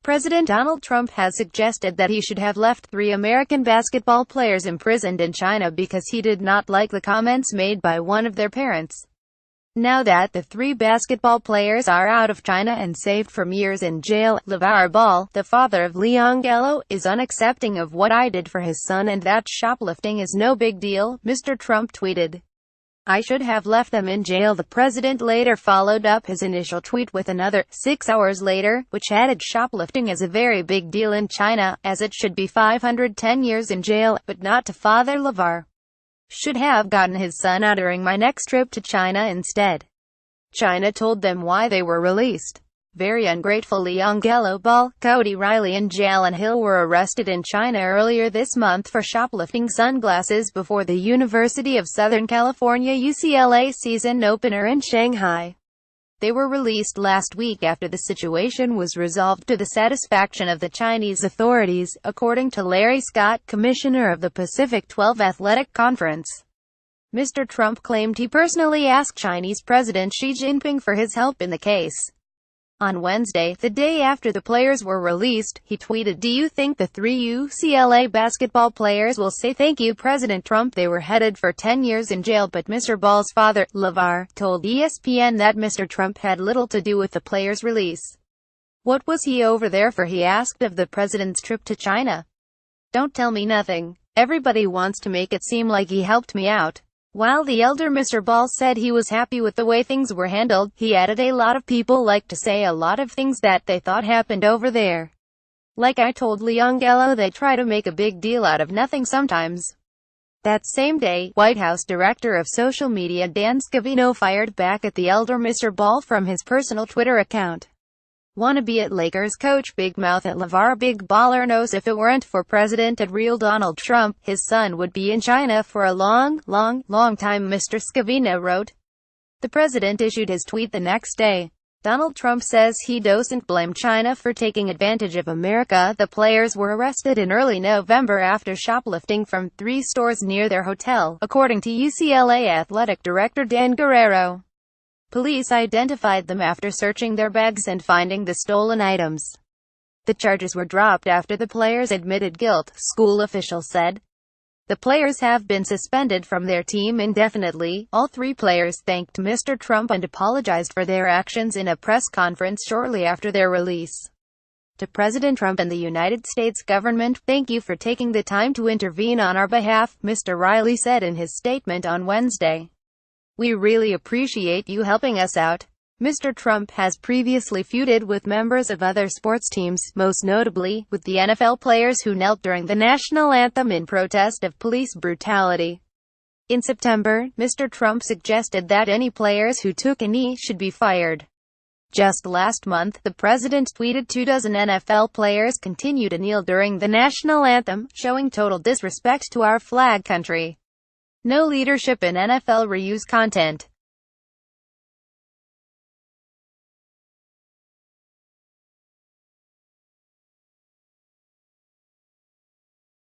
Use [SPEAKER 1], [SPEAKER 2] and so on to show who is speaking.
[SPEAKER 1] President Donald Trump has suggested that he should have left 3 American basketball players imprisoned in China because he did not like the comments made by one of their parents. Now that the 3 basketball players are out of China and saved from years in jail, LeVar Ball, the father of Leon Gallo, is unaccepting of what I did for his son and that shoplifting is no big deal, Mr. Trump tweeted. I should have left them in jail. The president later followed up his initial tweet with another, 6 hours later, which added shoplifting is a very big deal in China, as it should be 510 years in jail, but not to Father LeVar. Should have gotten his son out during my next trip to China instead. China told them why they were released. Very ungrateful. Leon Gallo, Ball, Cody Riley and Jalen Hill were arrested in China earlier this month for shoplifting sunglasses before the University of Southern California UCLA season opener in Shanghai. They were released last week after the situation was resolved to the satisfaction of the Chinese authorities, according to Larry Scott, commissioner of the Pacific 12 Athletic Conference. Mr. Trump claimed he personally asked Chinese President Xi Jinping for his help in the case. On Wednesday, the day after the players were released, he tweeted, "Do you think the 3 UCLA basketball players will say thank you, President Trump? They were headed for 10 years in jail." But Mr. Ball's father, LeVar, told ESPN that Mr. Trump had little to do with the players' release. What was he over there for? He asked of the president's trip to China. Don't tell me nothing. Everybody wants to make it seem like he helped me out. While the elder Mr. Ball said he was happy with the way things were handled, he added a lot of people like to say a lot of things that they thought happened over there. Like I told Leon Gallo, they try to make a big deal out of nothing sometimes. That same day, White House Director of Social Media Dan Scavino fired back at the elder Mr. Ball from his personal Twitter account. Wanna be at Lakers coach Big Mouth at LeVar Big Baller knows if it weren't for President at real Donald Trump, his son would be in China for a long time, Mr. Scavino wrote. The president issued his tweet the next day. Donald Trump says he doesn't blame China for taking advantage of America. The players were arrested in early November after shoplifting from 3 stores near their hotel, according to UCLA Athletic Director Dan Guerrero. Police identified them after searching their bags and finding the stolen items. The charges were dropped after the players admitted guilt, school officials said. The players have been suspended from their team indefinitely. All 3 players thanked Mr. Trump and apologized for their actions in a press conference shortly after their release. To President Trump and the United States government, thank you for taking the time to intervene on our behalf, Mr. Riley said in his statement on Wednesday. We really appreciate you helping us out. Mr. Trump has previously feuded with members of other sports teams, most notably, with the NFL players who knelt during the national anthem in protest of police brutality. In September, Mr. Trump suggested that any players who took a knee should be fired. Just last month, the president tweeted 24 NFL players continue to kneel during the national anthem, showing total disrespect to our flag country. No leadership in NFL reuse content.